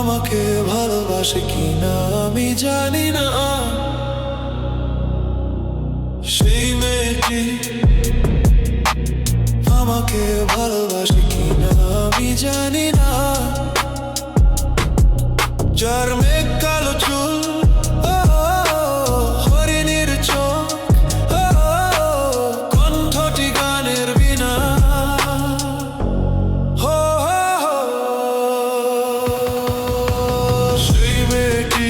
আমাকে ভালোবাসে কিনা আমি জানি না। সেই মেয়েটি আমাকে ভালোবাসে কিনা আমি জানি না। যার মেঘ কালো চুল, হরিণীর চোখ, কণ্ঠটি গানের বিনা। সেই মেয়েটি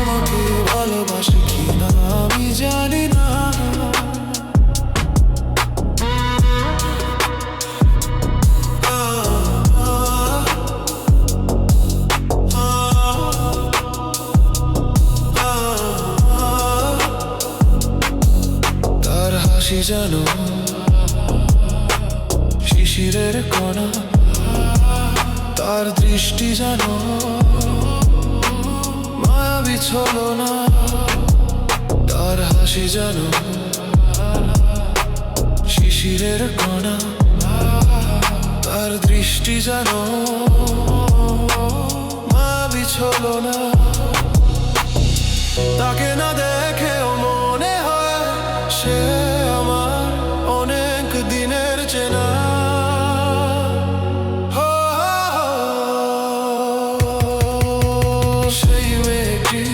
আমাকে ভালোবাসে কিনা আমি জানি না। তার হাসি যেন শিশিরের কণা, তার দৃষ্টি যেন মায়াবী ছলনা। তার হাসি যেন শিশিরের কণা, তার দৃষ্টি যেন মায়াবী ছলনা। তাকে না দেখেও মনে হয় সে আমার অনেক দিনের চেনা। সেই মেয়েটি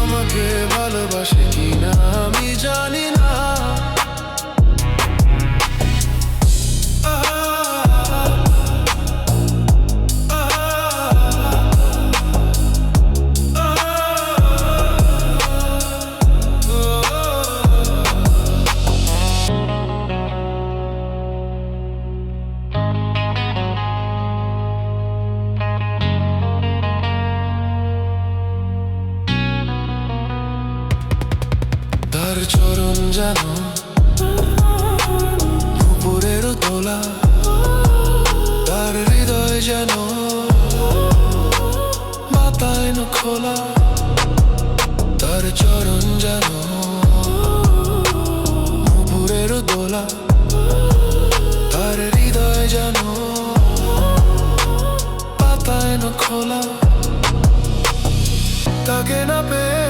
আমাকে ভালোবাসে কিনা আমি জানি না। তার চরণ যেন উপরের তোলা, তার হৃদয় যেন বাতায়ন খোলা। তার চরণ যেন উপরের দোলা, তার হৃদয় যেন বাতায়ন খোলা। তাকে না পেয়ে